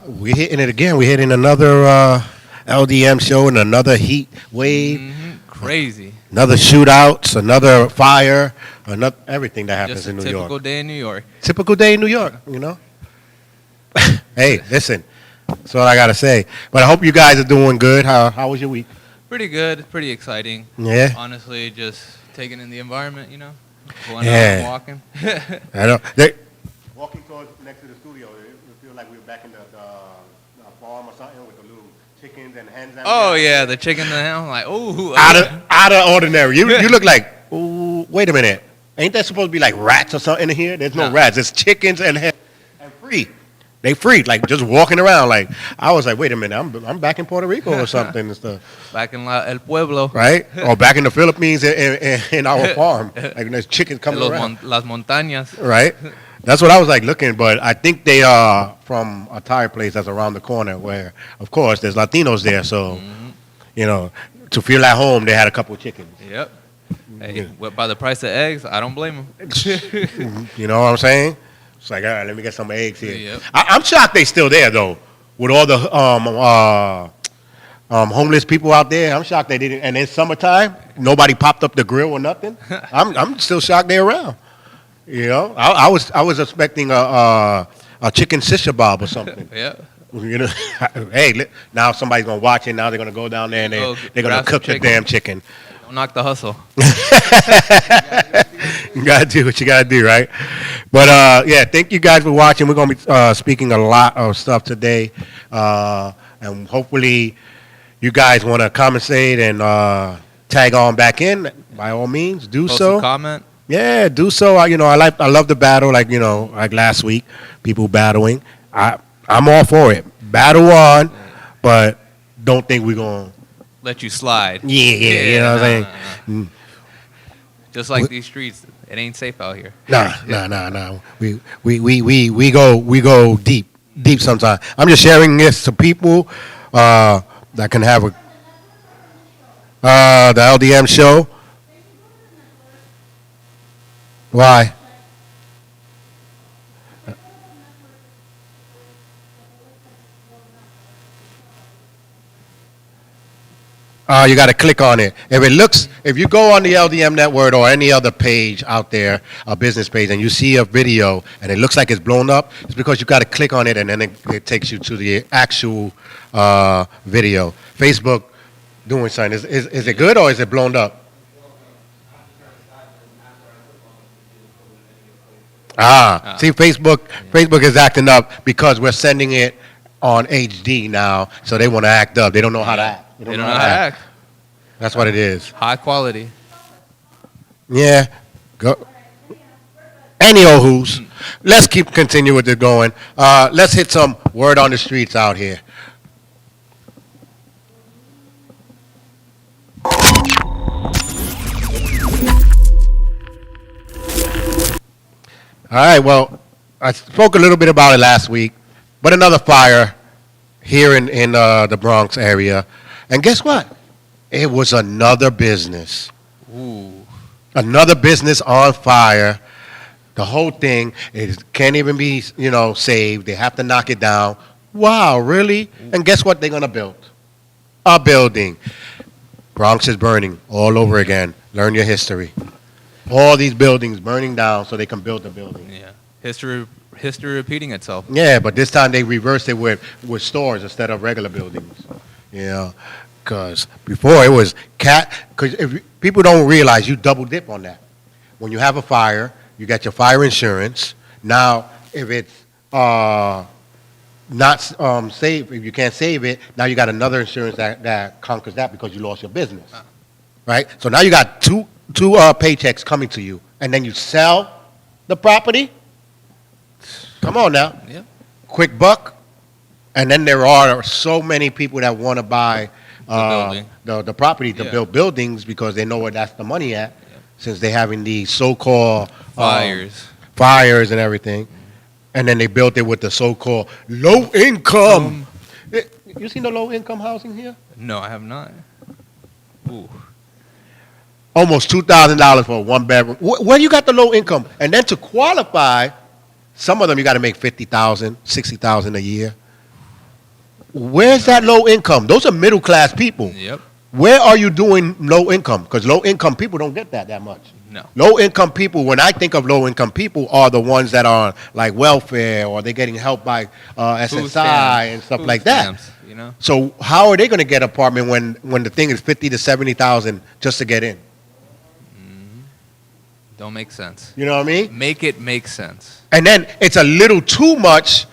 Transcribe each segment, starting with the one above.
we're hitting it again. We're hitting another LDM show and another heat wave. Crazy. Another shootouts, another fire, another everything that happens Just a in New York. typical day in New York. Typical day in New York, you know. Hey, listen, that's all I gotta say. But I hope you guys are doing good. How was your week? Pretty good. Pretty exciting. Yeah. Honestly, just taking in the environment, you know. Going Yeah. out and walking. I know. Walking towards next to the studio, it feels like we were back in the farm or something with the little chickens and hens. Oh yeah, the chicken and the ham. I'm like, ooh. Out of ordinary. You look like, ooh, wait a minute. Ain't that supposed to be like rats or something in here? There's no rats. It's chickens and hens and free. They free, like just walking around. Like I was like, wait a minute, I'm back in Puerto Rico or something and stuff. Back in El Pueblo. Right? Or back in the Philippines in our farm. Like there's chickens coming around. Las montañas. Right? That's what I was like looking, but I think they are from a tire place that's around the corner where, of course, there's Latinos there. So, you know, to feel at home, they had a couple of chickens. Yep. Hey, by the price of eggs, I don't blame them. You know what I'm saying? It's like, all right, let me get some eggs here. Yep. I'm shocked they still there, though, with all the homeless people out there. I'm shocked they didn't. And in summertime, nobody popped up the grill or nothing. I'm still shocked they're around. You know, I was expecting a chicken shish kebab or something. Yeah. You know, hey, now somebody's gonna watch it. Now they're gonna go down there and they're gonna cook the damn chicken. Don't knock the hustle. You gotta do what you gotta do, right? But yeah, thank you guys for watching. We're gonna be speaking a lot of stuff today, and hopefully you guys want to commentate and tag on back in. By all means, do Post so. a comment. Yeah, do so. I love the battle. Like last week, people battling. I'm all for it. Battle on, but don't think we're gonna let you slide. Yeah, you know what I'm saying. Nah. Just like these streets, it ain't safe out here. Nah. We go deep sometimes. I'm just sharing this to people that can have the LDM show. Why? You got to click on it. If you go on the LDM network or any other page out there, a business page, and you see a video and it looks like it's blown up, it's because you got to click on it and then it takes you to the actual video. Facebook doing something. Is it good or is it blown up? See, Facebook is acting up because we're sending it on HD now, so they want to act up. They don't know how to act. They don't know how to act. That's what it is. High quality. Yeah. Go. Any old who's. Let's continue with it going. Let's hit some word on the streets out here. All right, well, I spoke a little bit about it last week, but another fire here in the Bronx area. And guess what? It was another business. Ooh. Another business on fire. The whole thing can't even be, saved. They have to knock it down. Wow, really? And guess what they're going to build? A building. Bronx is burning all over again. Learn your history. All these buildings burning down so they can build the building. Yeah. History repeating itself. Yeah, but this time they reversed it with stores instead of regular buildings. Because before it was because if people don't realize, you double dip on that. When you have a fire, you got your fire insurance. Now, if it's not safe, if you can't save it, now you got another insurance that conquers that because you lost your business. Right? So now you got two paychecks coming to you, and then you sell the property. Come on now. Yeah. Quick buck. And then there are so many people that want to buy the property to build buildings because they know where that's the money at, since they're having these so-called fires and everything. And then they built it with the so-called low income. You seen the low income housing here? No, I have not. Ooh. Almost $2,000 for a one bedroom. Where you got the low income? And then to qualify, some of them you got to make $50,000, $60,000 a year. Where's that low income? Those are middle class people. Yep. Where are you doing low income? Because low income people don't get that much. No. Low income people, when I think of low income people, are the ones that are like welfare or they're getting help by SSI and stuff like that. Stamps, you know. So how are they going to get an apartment when the thing is 50 to 70,000 just to get in? Don't make sense. You know what I mean? Make it make sense. And then it's a little too much.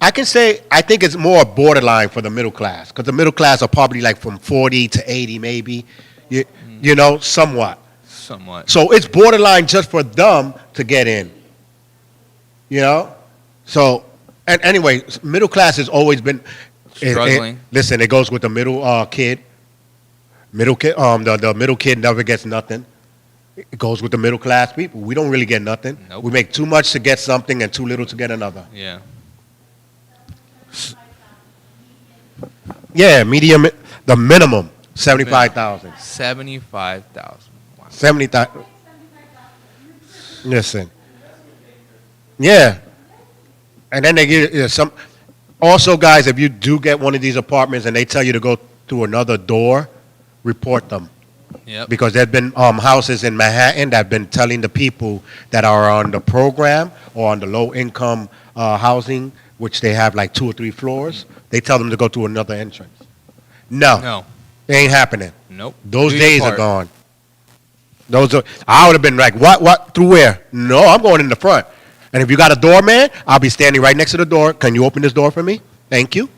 I think it's more borderline for the middle class because the middle class are probably like from 40 to 80 maybe, you know, somewhat. So it's borderline just for them to get in, you know? So, and anyway, middle class has always been struggling. Listen, it goes with the middle kid. The middle kid never gets nothing. It goes with the middle class people. We don't really get nothing. Nope. We make too much to get something and too little to get another. Yeah. Yeah, medium, the minimum, 75,000. 75,000. Wow. 70,000. Listen. Yeah. And then they get some. Also, guys, if you do get one of these apartments and they tell you to go through another door, report them. Yep. Because there have been houses in Manhattan that have been telling the people that are on the program or on the low-income housing, which they have like 2 or 3 floors, they tell them to go through another entrance. No. It ain't happening. Nope. Those days are gone. I would have been like, what, through where? No, I'm going in the front. And if you got a doorman, I'll be standing right next to the door. Can you open this door for me? Thank you.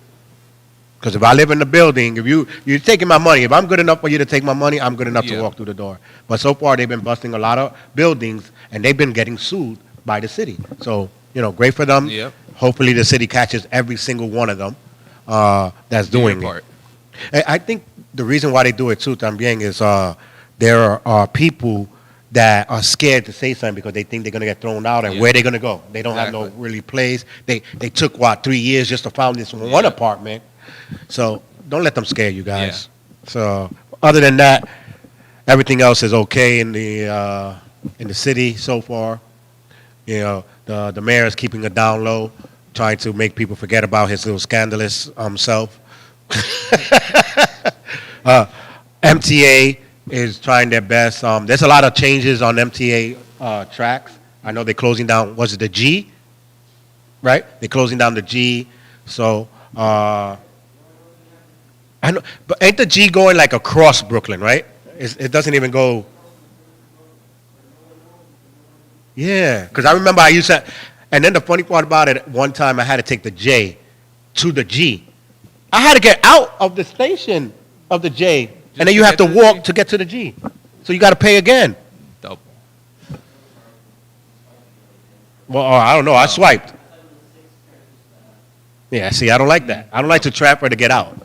Because if I live in the building, if you're taking my money, if I'm good enough for you to take my money, I'm good enough to walk through the door. But so far, they've been busting a lot of buildings, and they've been getting sued by the city. So, great for them. Yep. Hopefully, the city catches every single one of them that's doing it. I think the reason why they do it too, también, is there are people that are scared to say something because they think they're going to get thrown out, and where they're going to go. They don't have no really place. They took, 3 years just to find this one apartment. So don't let them scare you guys. Yeah. So other than that, everything else is okay in the city so far. The mayor is keeping it down low, trying to make people forget about his little scandalous self. MTA is trying their best. There's a lot of changes on MTA tracks. I know they're closing down. Was it the G? Right? They're closing down the G. So. I know, but ain't the G going like across Brooklyn, right? It doesn't even go. Yeah, because I remember I used to, and then the funny part about it, one time I had to take the J to the G. I had to get out of the station of the J, and then you have to walk to get to the G. So you got to pay again. Double. Well, I don't know. I swiped. Yeah, see, I don't like that. I don't like to trap her to get out.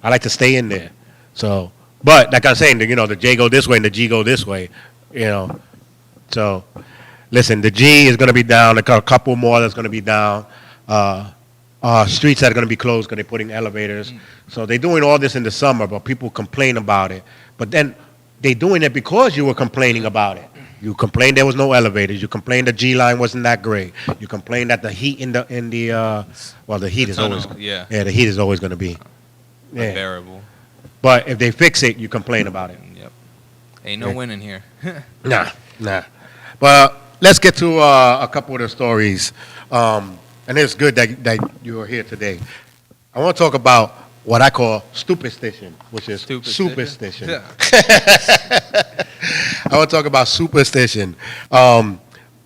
I like to stay in there. So, but like I'm saying, the J go this way and the G go this way, So, listen, the G is going to be down. A couple more that's going to be down. Streets that are going to be closed because they're putting elevators. So they're doing all this in the summer, but people complain about it. But then they're doing it because you were complaining about it. You complained there was no elevators. You complained the G line wasn't that great. You complained that the heat the heat is always the heat is always going to be unbearable. But if they fix it, you complain about it. Yep. Ain't no winning here. Nah. But let's get to a couple of the stories. And it's good that you are here today. I want to talk about what I call superstition, which is superstition. Yeah. I want to talk about superstition.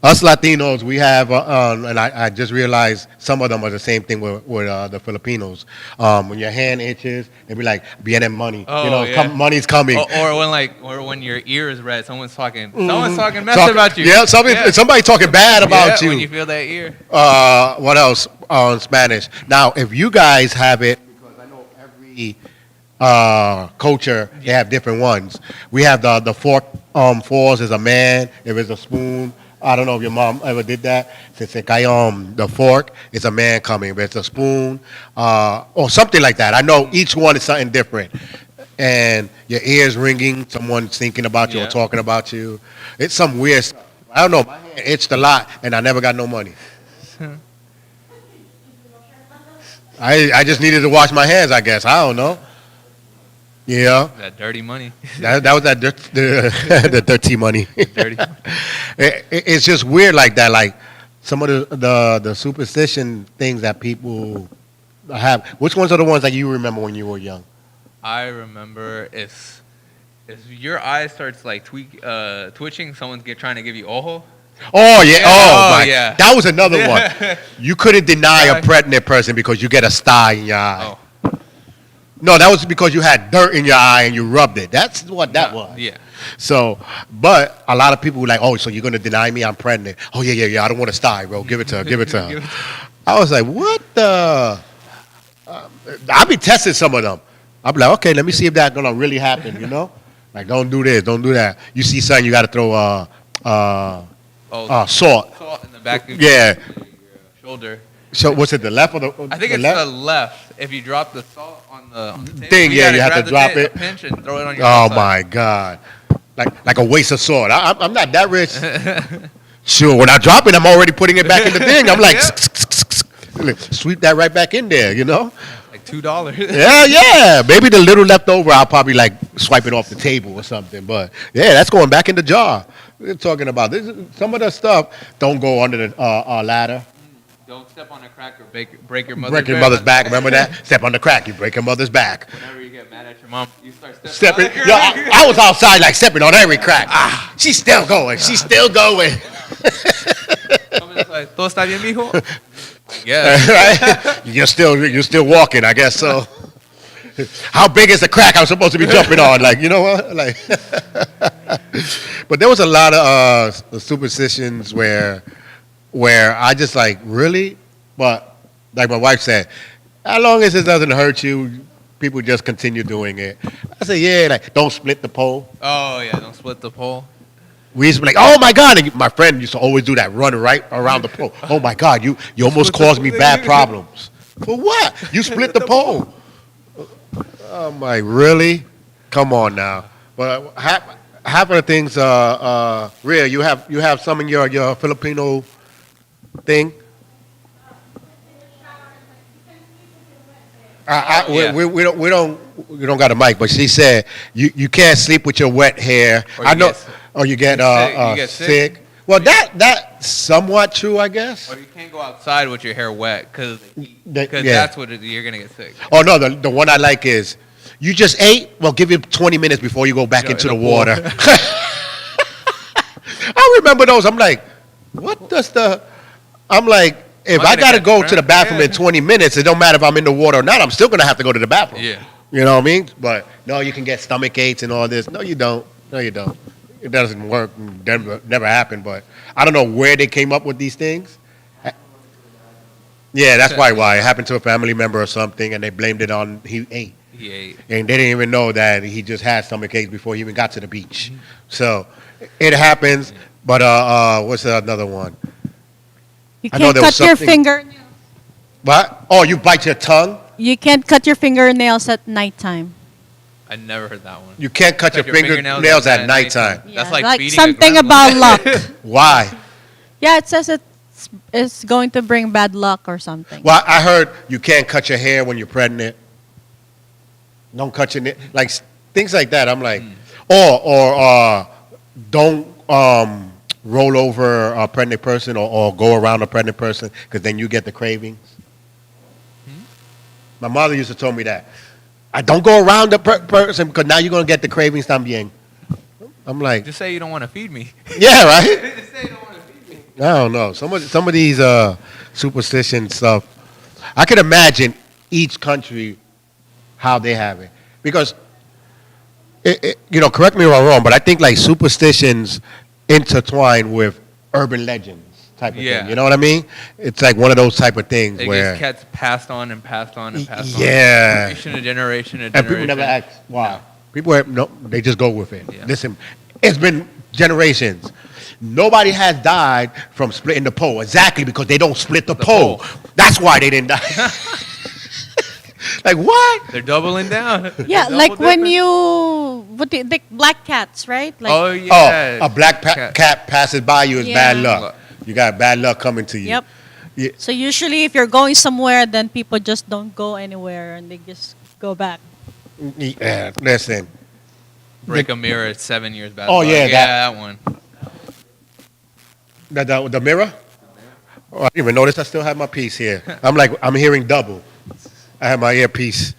Us Latinos, we have, and I just realized some of them are the same thing with the Filipinos. When your hand itches, they be like, "Viene money," money's coming. Or when your ear is red, someone's talking mess about you. Yeah, somebody talking bad about you. When you feel that ear. What else in Spanish? Now, if you guys have it, because I know every culture they have different ones. We have the fork falls as a man. If it's a spoon. I don't know if your mom ever did that. Se cae the fork, it's a man coming. If it's a spoon, or something like that. I know each one is something different. And your ears ringing, someone's thinking about you or talking about you. It's some weird stuff. I don't know. My hand itched a lot, and I never got no money. I just needed to wash my hands, I guess. I don't know. Yeah. That dirty money. That was the dirty money. Dirty money. It's just weird like that. Like some of the superstition things that people have. Which ones are the ones that you remember when you were young? I remember if your eye starts like twitching, someone's trying to give you ojo. Oh yeah. Oh my. Yeah. That was another one. You couldn't deny a pregnant person because you get a sty in your eye. Oh. No, that was because you had dirt in your eye and you rubbed it. That's what that was. Yeah. So, but a lot of people were like, "Oh, so you're gonna deny me? I'm pregnant." Oh yeah. I don't want to sty, bro. Give it to her. Give it to her. I was like, "What the?" I'll be testing some of them. I'll be like, "Okay, let me see if that's gonna really happen." You know, like don't do this, don't do that. You see something, you got to throw salt. Salt in the back of Yeah. your shoulder. So was it the left or the? I think it's the left. If you drop the salt on the table, thing, yeah, you have to drop it. Pinch and throw it on your Oh side. my God, like a waste of salt. I'm not that rich. Sure, when I drop it, I'm already putting it back in the thing. I'm like, sweep that right back in there, you know? Like $2. Yeah. Maybe the little left over, I'll probably like swipe it off the table or something. But yeah, that's going back in the jar. We're talking about this. Some of the stuff don't go under the ladder. Don't step on a crack or break your mother's Break your mother's back. Remember that? Step on the crack, you break your mother's back. Whenever you get mad at your mom, you start Stepping. on the Yo, crack. I was outside like stepping on every crack. She's still going. She's still going. Someone's like, ¿Todo está bien, mijo? Yeah. Right? You're still walking, I guess so. How big is the crack I'm supposed to be jumping on? Like, you know what? Like, but there was a lot of superstitions where I just like, really? But like my wife said, as long as it doesn't hurt you, people just continue doing it. I said, yeah, like don't split the pole. Oh, yeah, don't split the pole. We used to be like, oh my God. And my friend used to always do that, run right around the pole. Oh my God, you almost caused me bad problems. For what? You split the pole. I'm like, really? Come on now. But half of the things, Rhea, you have some in your Filipino thing. We don't got a mic, but she said you can't sleep with your wet hair. Or you get sick. Well, that's somewhat true, I guess. Or you can't go outside with your hair wet because Yeah. that's what you're gonna get sick. Oh no, the one I like is you just ate. Well, give it 20 minutes before you go back into the water. I remember those. I'm like, what does the? I'm like, if I gotta go to the bathroom in 20 minutes, it don't matter if I'm in the water or not. I'm still gonna have to go to the bathroom. Yeah. You know what I mean? But no, you can get stomach aches and all this. No, you don't. No, you don't. It doesn't work. Never happened. But I don't know where they came up with these things. Yeah, that's why it happened to a family member or something, and they blamed it on he ate. He ate. And they didn't even know that he just had stomach aches before he even got to the beach. So it happens. But what's another one? You can't cut your fingernails. What? Oh, you bite your tongue? You can't cut your fingernails at nighttime. I never heard that one. You can't cut your fingernails at nighttime. Yeah, That's like feeding something a about gremlin. luck. Why? Yeah, it says it's going to bring bad luck or something. Well, I heard you can't cut your hair when you're pregnant. Don't cut your like things like that. I'm like, or don't roll over a pregnant person or go around a pregnant person because then you get the cravings. My mother used to tell me that. I don't go around the person because now you're gonna get the cravings también. I'm like, Just say you don't want to feed me. yeah, right. Just say you don't want to feed me. I don't know. Some of these superstition stuff. I could imagine each country how they have it because correct me if I'm wrong, but I think like superstitions intertwine with urban legends type of thing. You know what I mean? It's like one of those type of things It where just gets passed on and passed on and passed on. Yeah. Generation to generation and people never ask why. People they just go with it. Yeah. Listen, it's been generations. Nobody has died from splitting the pole exactly because they don't split the pole. That's why they didn't die. Like what? They're doubling down. Yeah, They're like double when dipping. the black cats, right? Like, Oh yeah. A black cat passes by you is bad Yeah. luck. You got bad luck coming to you. Yep. Yeah. So usually, if you're going somewhere, then people just don't go anywhere and they just go back. Yeah, listen. Break a mirror at 7 years bad Oh, luck. yeah, that one. The mirror? Oh, I didn't even notice I still have my piece here. I'm hearing double. I have my earpiece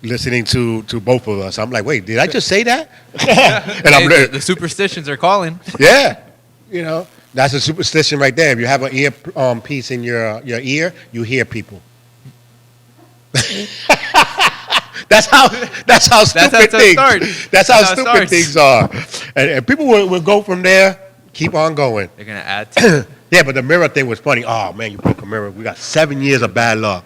listening to both of us. I'm like, wait, did I just say that? And Hey, the superstitions are calling. yeah, that's a superstition right there. If you have an ear piece in your ear, you hear people. That's how stupid things. That's how stupid things are. And people will go from there. Keep on going. They're gonna add to Yeah, but the mirror thing was funny. Oh man, you broke a mirror. We got 7 years of bad luck.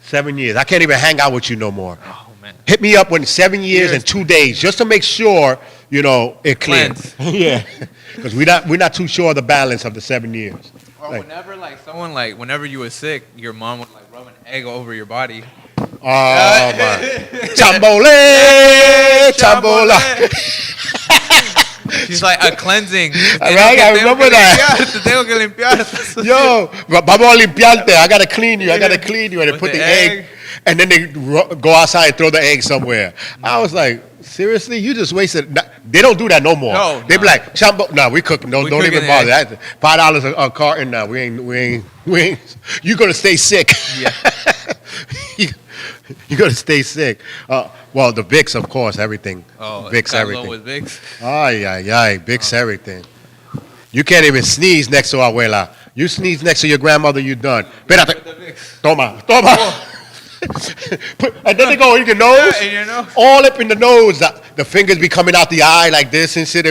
7 years. I can't even hang out with you no more. Oh man. Hit me up when 7 years and 2 days just to make sure it clears. Yeah, because we're not too sure of the balance of the 7 years. Or whenever you were sick, your mom would rub an egg over your body. Oh my, chambole, chambola. She's like a cleansing. Right, I remember that. Te tengo que limpiar. Yo, vamos a limpiarte. I gotta clean you. And they put the egg, and then they go outside and throw the egg somewhere. I was like, seriously, you just wasted. They don't do that no more. No, they be like, chambo. No, we cooking. Don't even bother. That $5 a carton. Now we ain't. You gonna stay sick. Yeah. You're gonna stay sick. Well, the Vicks, of course, everything. Oh, Vicks, everything. with Vicks. Ay, Vicks, everything. You can't even sneeze next to abuela. You sneeze next to your grandmother, you're done. Espérate. Toma. And then they go in your nose. Yeah, in your nose. All up in the nose. The fingers be coming out the eye like this and shit.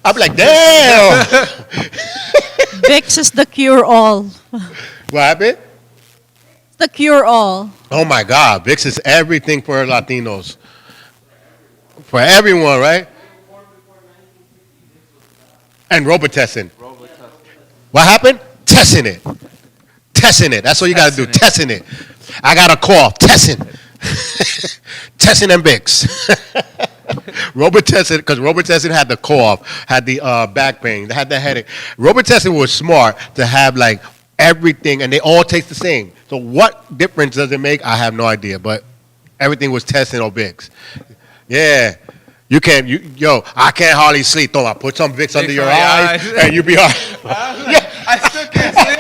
I'm like, damn. Vicks is the cure-all. What happened? The cure-all. Oh my God, Vicks is everything for Latinos. For everyone, right? And Robitussin. What happened? Testing it. That's what you got to do. Testing it. I got a cough. Testing and Vicks. Robitussin, because Robitussin had the cough, had the back pain, had the headache. Robitussin was smart to have everything, and they all taste the same. So what difference does it make? I have no idea, but everything was testing on Vicks. Yeah. I can't hardly sleep. Toma, put some Vicks under your eyes, and you be all right. I still can't sleep.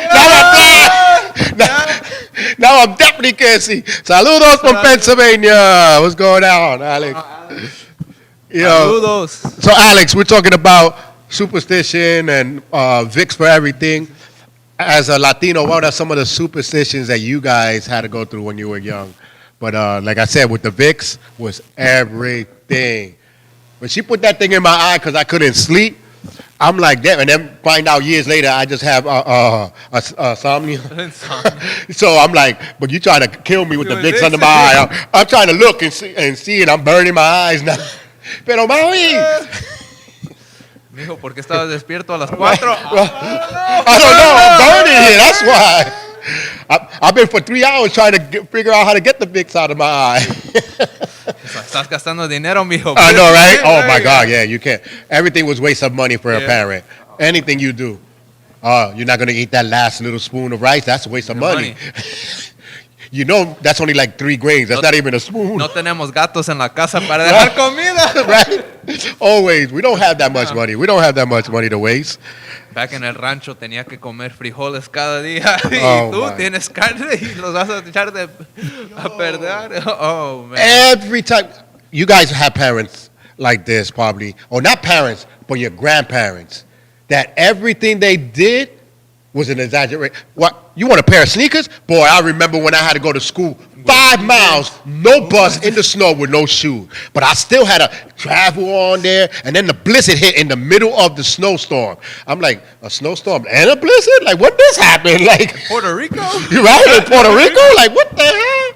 Now I'm definitely can't see. Saludos from Pennsylvania. What's going on, Alex? Saludos. So, Alex, we're talking about superstition and Vicks for everything. As a Latino, what are some of the superstitions that you guys had to go through when you were young? But like I said, with the Vicks, was everything. When she put that thing in my eye because I couldn't sleep, I'm like that. And then find out years later, I just have insomnia. So I'm like, but you trying to kill me with the Vicks under my eye. I'm trying to look and see, and I'm burning my eyes now. Pero mami. Mijo, ¿por qué estabas despierto a las 4? I don't know. I'm burning here. That's why. I've been for 3 hours trying to figure out how to get the Vicks out of my eye. Estás gastando dinero, mijo. I know, right? Oh, my God. Yeah, you can't. Everything was waste of money for a parent. Anything you do. You're not going to eat that last little spoon of rice. That's a waste of money. That's only like 3 grains. That's not even a spoon. No tenemos gatos en la casa para dejar comida. Right? Always. We don't have that much money. We don't have that much money to waste. Back en el rancho tenía que comer frijoles cada día. Y tú tienes carne y los vas a echar a perder. Oh, man. Every time. You guys have parents like this probably. Or not parents, but your grandparents. That everything they did was an exaggeration. What? You want a pair of sneakers? Boy, I remember when I had to go to school 5 miles, no bus, in the snow with no shoes. But I still had to travel on there, and then the blizzard hit in the middle of the snowstorm. I'm like, a snowstorm and a blizzard? Like, what this happened? Like Puerto Rico? You right? In Puerto Rico? Like, what the hell?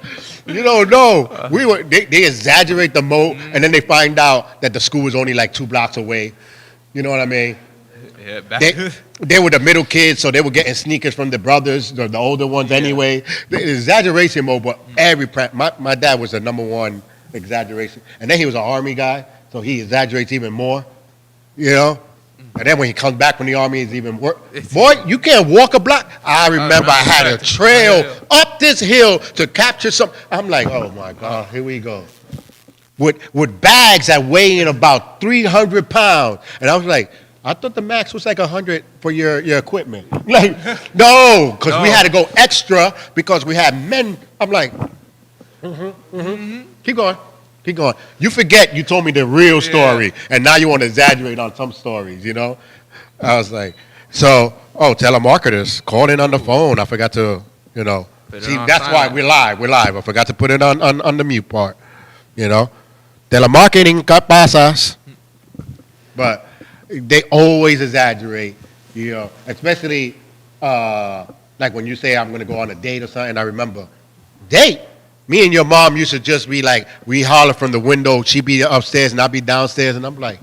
You don't know. They exaggerate the moat, and then they find out that the school was only like 2 blocks away. You know what I mean? Yeah, they were the middle kids, so they were getting sneakers from the brothers, the older ones anyway. The exaggeration mode, but my dad was the #1 exaggeration. And then he was an army guy, so he exaggerates even more, And then when he comes back from the army, it's even worse. Boy, you can't walk a block. I remember I had a trail up this hill to capture something. I'm like, oh my God, here we go. With bags that weigh in about 300 pounds. And I was like, I thought the max was like 100 for your equipment. Like, no, because we had to go extra because we had men. I'm like, keep going. Keep going. You forget you told me the real story, and now you want to exaggerate on some stories, you know? I was like, telemarketers, call in on the phone. I forgot to, see, that's why we're live. We're live. I forgot to put it on the mute part, you know? Telemarketing, ¿qué pasas? But they always exaggerate, especially like when you say I'm going to go on a date or something. I remember, date? Me and your mom used to just be like, we holler from the window, she'd be upstairs and I'd be downstairs, and I'm like,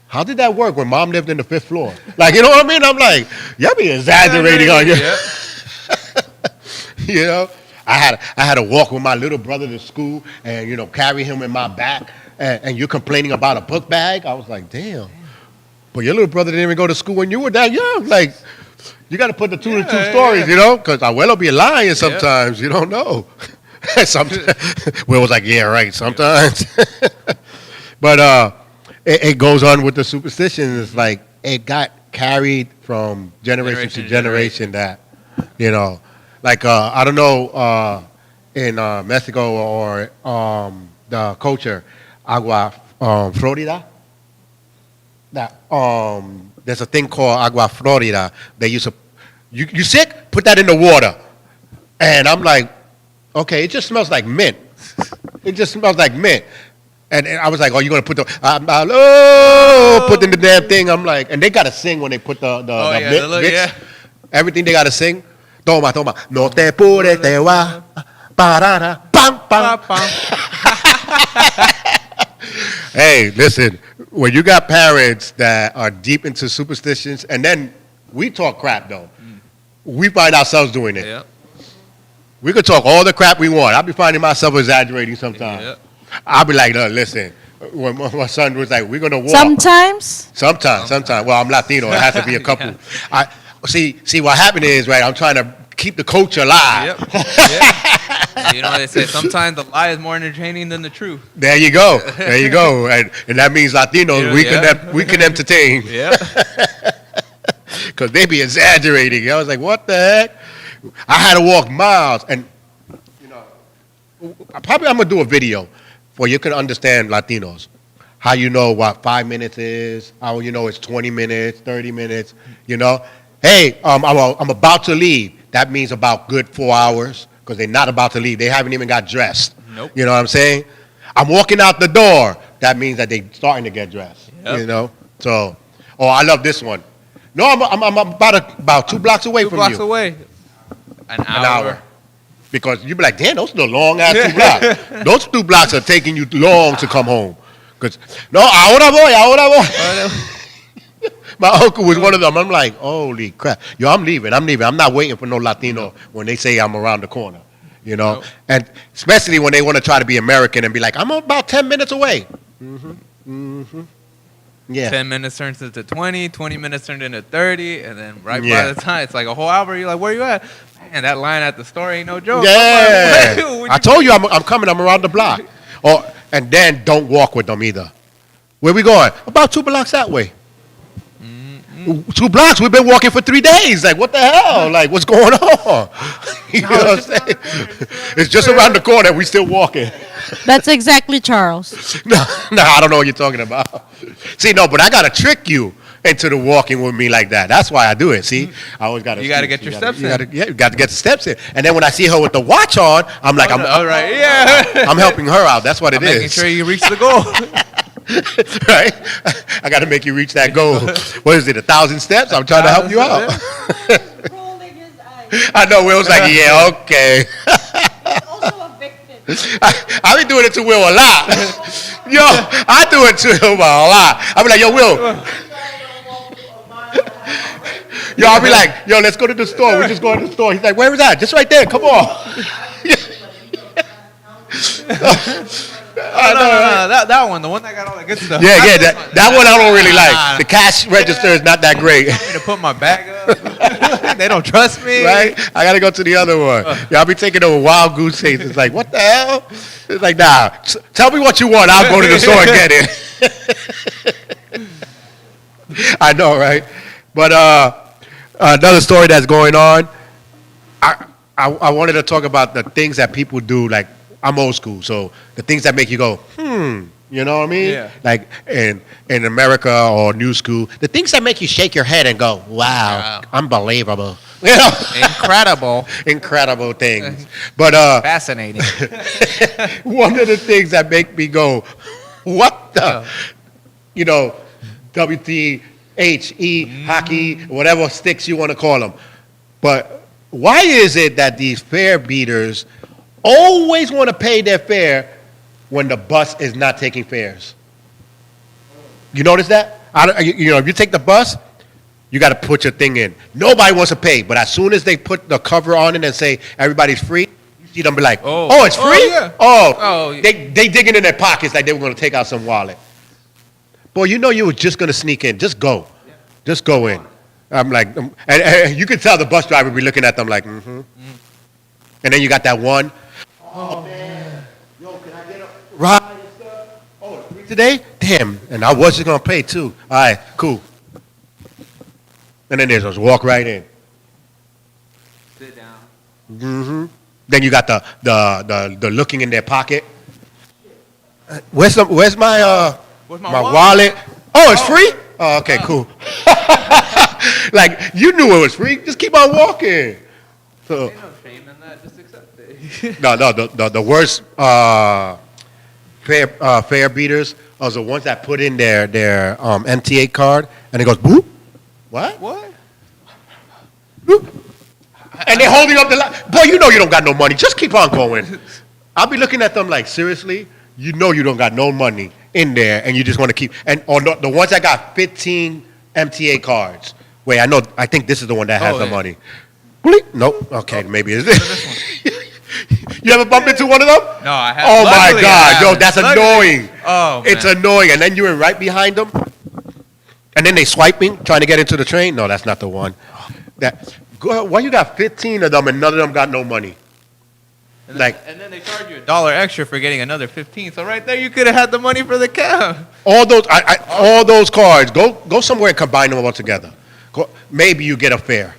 how did that work when mom lived in the 5th floor? Like, you know what I mean? I'm like, y'all be exaggerating on you. You know? I had to walk with my little brother to school and, carry him in my back, and you're complaining about a book bag? I was like, damn. But your little brother didn't even go to school when you were that young. Like, you got to put the two and two stories, because abuelo be lying sometimes. You don't know. Sometimes Will was like, yeah, right, sometimes. But it goes on with the superstition. It's like it got carried from generation to generation that, like, I don't know, in Mexico or the culture, agua Florida, that there's a thing called agua Florida. They used to, you sick? Put that in the water. And I'm like, okay, it just smells like mint. It just smells like mint. And I was like, oh, you're going to put put in the damn thing. I'm like, and they got to sing when they put the mint. Everything they got to sing. Toma, toma. No te pures, te va. Parara, pam, pam. Hey, listen, when you got parents that are deep into superstitions, and then we talk crap, though. We find ourselves doing it. Yeah. We could talk all the crap we want. I'll be finding myself exaggerating sometimes. Yeah. I'll be like, no, listen, when my son was like, we're going to walk. Sometimes. Well, I'm Latino. It has to be a couple. Yeah. See, what happened is, right, I'm trying to keep the culture alive. Yep. They say sometimes the lie is more entertaining than the truth. There you go. And that means Latinos, we can entertain. Yeah. Because they be exaggerating. I was like, what the heck? I had to walk miles, and probably I'm gonna do a video where you can understand Latinos, how you know what 5 minutes is, how you know it's 20 minutes, 30 minutes. Hey, I'm about to leave. That means about good 4 hours because they're not about to leave. They haven't even got dressed. Nope. You know what I'm saying? I'm walking out the door. That means that they're starting to get dressed. Yep. So, I love this one. No, I'm about 2 blocks away from you. 2 blocks away. An hour. Because you be like, damn, those are the long-ass 2 blocks. Those 2 blocks are taking you long to come home. Because, no, ahora voy. My uncle was one of them. I'm like, holy crap. Yo, I'm leaving. I'm not waiting for no Latino when they say I'm around the corner. Nope. And especially when they want to try to be American and be like, I'm about 10 minutes away. Yeah. 10 minutes turns into 20, 20 minutes turned into 30, and then by the time, it's like a whole hour, you're like, where you at? Man, that line at the store ain't no joke. Yeah. I told you I'm coming. I'm around the block. And then don't walk with them either. Where we going? About 2 blocks that way. 2 blocks? We've been walking for 3 days. Like, what the hell? Like, what's going on? You know what I'm saying? It's just around the corner. We still walking. That's exactly Charles. No, I don't know what you're talking about. See, no, but I got to trick you into the walking with me like that. That's why I do it, see? I always got to. You got to get your steps in. You got to get the steps in. And then when I see her with the watch on, I'm like, I'm helping her out. That's what it is. Making sure you reach the goal. Right? I got to make you reach that goal. What is it, 1,000 steps? I'm trying to help you out. Rolling his eyes. I know Will's like, yeah, okay. Also a victim. I be doing it to Will a lot. Yo, I do it to him a lot. I be like, yo, Will. Yo, I'll be like, yo, let's go to the store. We're just going to the store. He's like, where is that? Just right there. Come on. No. That one, the one that got all the good stuff. Yeah, that one I don't really like. The cash register is not that great. You want me to put my bag up? They don't trust me. Right? I got to go to the other one. Y'all be taking a wild goose chase. It's like, what the hell? It's like, nah, tell me what you want. I'll go to the store and get it. I know, right? But another story that's going on, I wanted to talk about the things that people do. Like, I'm old school, so the things that make you go, you know what I mean? Yeah. Like in America or new school, the things that make you shake your head and go, wow. Unbelievable. You know? Incredible things. But fascinating. one of the things that make me go, what the, you know, WTHE, hockey, whatever sticks you want to call them. But why is it that these fare beaters always want to pay their fare when the bus is not taking fares? You notice that? You know, if you take the bus, you got to put your thing in. Nobody wants to pay, but as soon as they put the cover on it and say everybody's free, you see them be like, oh it's free? They digging in their pockets like they were going to take out some wallet. Boy, you know you were just going to sneak in. Just go. Just go in. I'm like, and you could tell the bus driver be looking at them like, And then you got that one, oh man, yo, can I get a ride and stuff? Oh, it's free today? Damn, and I was just going to pay too. All right, cool. And then they just walk right in. Sit down. Then you got the looking in their pocket. Where's my wallet? Oh, it's free? Oh, okay, cool. Like, you knew it was free. Just keep on walking. So, Ain't no shame in that. Just accept it. no, the worst fare beaters are the ones that put in their MTA card, and it goes, boop. What? Boop. And they're holding up the line. Boy, you know you don't got no money. Just keep on going. I'll be looking at them like, seriously? You know you don't got no money in there, and you just want to keep. And on the ones that got 15 MTA cards. Wait, I think this is the one that has the money. Bleep. Nope. Okay, maybe it's this. You ever bumped into one of them? No, I haven't. Oh my God, yo, that's annoying. Oh, it's annoying. And then you're right behind them, and then they swiping, trying to get into the train. No, that's not the one. Why you got 15 of them and none of them got no money? And then they charge you $1 extra for getting another 15. So right there, you could have had the money for the cab. All those cards. Go somewhere and combine them all together. Maybe you get a fare.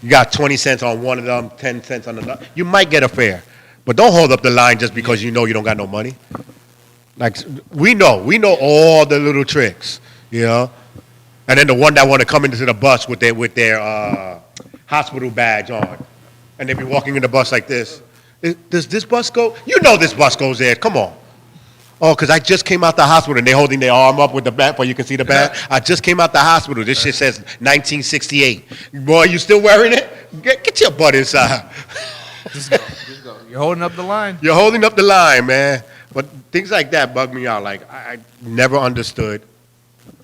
You got 20 cents on one of them, 10 cents on another. You might get a fare, but don't hold up the line just because you know you don't got no money. Like we know all the little tricks, you know. And then the one that want to come into the bus with their hospital badge on, and they be walking in the bus like this. Does this bus go? You know this bus goes there. Come on. Oh, because I just came out the hospital and they're holding their arm up with the bat, but you can see the badge. I just came out the hospital. This shit says 1968. Boy, you still wearing it? Get your butt inside. Just go. You're holding up the line. You're holding up the line, man. But things like that bug me out. Like, I never understood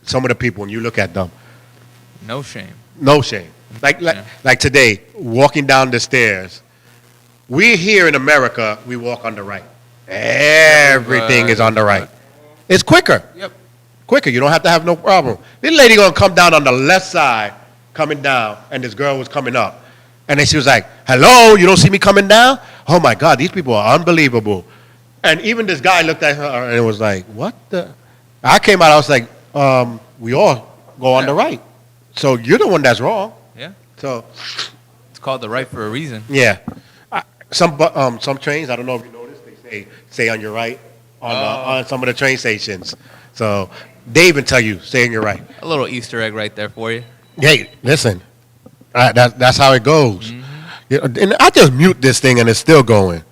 some of the people when you look at them. No shame. No shame. Like today, walking down the stairs. We here in America, we walk on the right. Everything is on the right. It's quicker. Yep. Quicker. You don't have to have no problem. This lady gonna come down on the left side, coming down, and this girl was coming up. And then she was like, hello, you don't see me coming down? Oh my God, these people are unbelievable. And even this guy looked at her and was like, what the? I came out, I was like, we all go on the right. So you're the one that's wrong. Yeah. So it's called the right for a reason. Yeah. Some trains, I don't know if you noticed, they say on your right on some of the train stations. So they even tell you, stay on your right. A little Easter egg right there for you. Hey, listen, that's how it goes. Mm-hmm. And I just mute this thing and it's still going.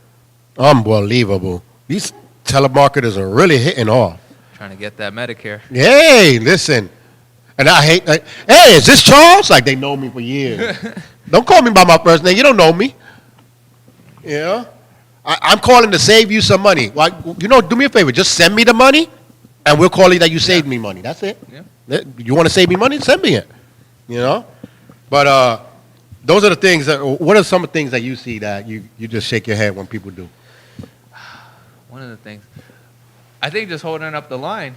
Unbelievable. These telemarketers are really hitting off. Trying to get that Medicare. Hey, listen. And I hate, hey, is this Charles? Like they know me for years. Don't call me by my first name. You don't know me. You know? I'm calling to save you some money. Well, do me a favor. Just send me the money, and we'll call you that you saved me money. That's it. Yeah. You want to save me money? Send me it. You know? But those are the things. What are some of the things that you see that you just shake your head when people do? One of the things. I think just holding up the line.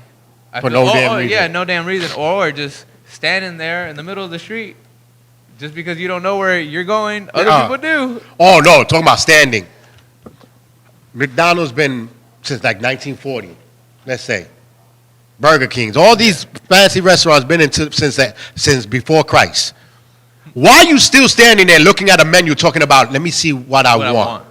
For no damn reason. Yeah, no damn reason. Or just standing there in the middle of the street. Just because you don't know where you're going, other people do. Oh, no, talking about standing. McDonald's been since like 1940, let's say. Burger Kings, all these fancy restaurants been in since before Christ. Why are you still standing there looking at a menu talking about, let me see what I want?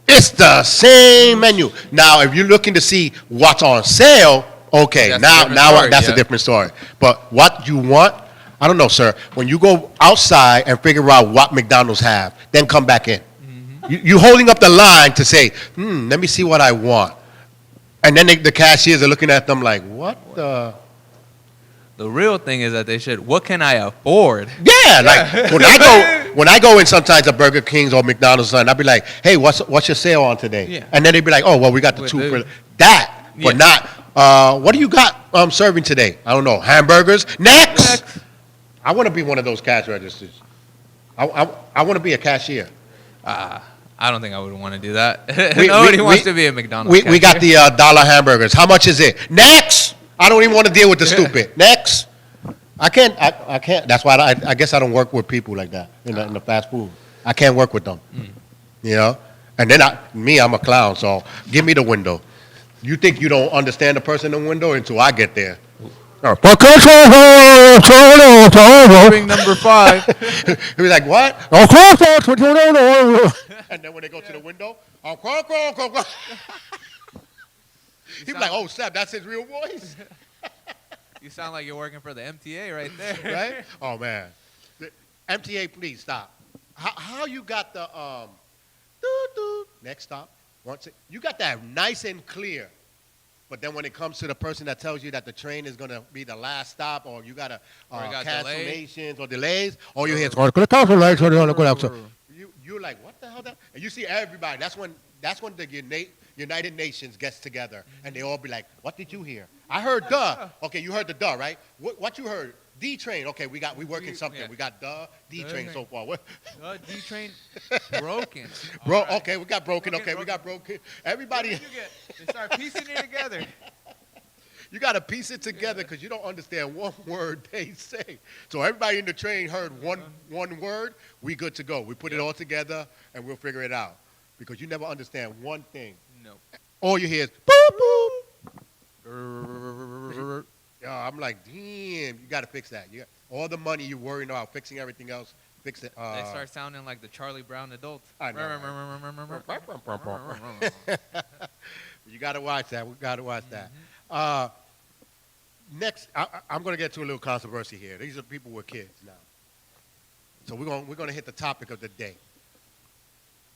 It's the same menu. Now, if you're looking to see what's on sale, okay, that's a different story. But what you want, I don't know, sir. When you go outside and figure out what McDonald's have, then come back in. Mm-hmm. You holding up the line to say, let me see what I want. And then the cashiers are looking at them like, what the? The real thing is that they should, what can I afford? Yeah, like when I go in sometimes at Burger King's or McDonald's, and I'll be like, hey, what's your sale on today? Yeah. And then they'd be like, oh, well, we got the two for that, but not, what do you got serving today? I don't know, hamburgers? Next! I want to be one of those cash registers. I want to be a cashier. I don't think I would want to do that. Nobody wants to be a McDonald's cashier. We got the dollar hamburgers. How much is it? Next! I don't even want to deal with the stupid. Next! I can't. That's why I guess I don't work with people like that in the fast food. I can't work with them. You know? And then I'm a clown, so give me the window. You think you don't understand the person in the window until I get there. Ring number 5. He was like, what? And then when they go to the window, he'd be like, oh, snap, that's his real voice? You sound like you're working for the MTA right there. Right? Oh, man. The MTA, please stop. How you got the next stop? You got that nice and clear. But then when it comes to the person that tells you that the train is going to be the last stop, or you got cancellations or delays, or you hear, you're like, what the hell? And you see everybody. That's when the United Nations gets together, and they all be like, what did you hear? I heard duh. Okay, you heard the duh, right? What you heard? D train. Okay, we working something. Yeah. We got duh, D train so far. D train broken. Right. Okay, we got broken. Okay, we got broken. Everybody. They start piecing it together. You got to piece it together because you don't understand one word they say. So everybody in the train heard one word. We good to go. We put it all together and we'll figure it out because you never understand one thing. No. All you hear is boop boop. I'm like, damn, you got to fix that. All the money you're worrying about fixing everything else, fix it. They start sounding like the Charlie Brown adults. I know. You got to watch that. We got to watch that. Next, I'm going to get to a little controversy here. These are people with kids now. So we're going to hit the topic of the day.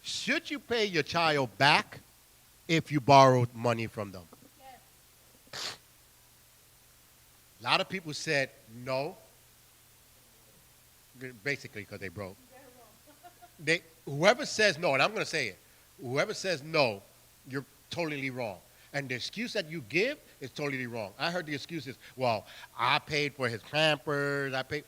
Should you pay your child back if you borrowed money from them? Yes. A lot of people said no, basically because they broke. Whoever says no, and I'm going to say it, whoever says no, you're totally wrong. And the excuse that you give is totally wrong. I heard the excuses, well, I paid for his Pampers, They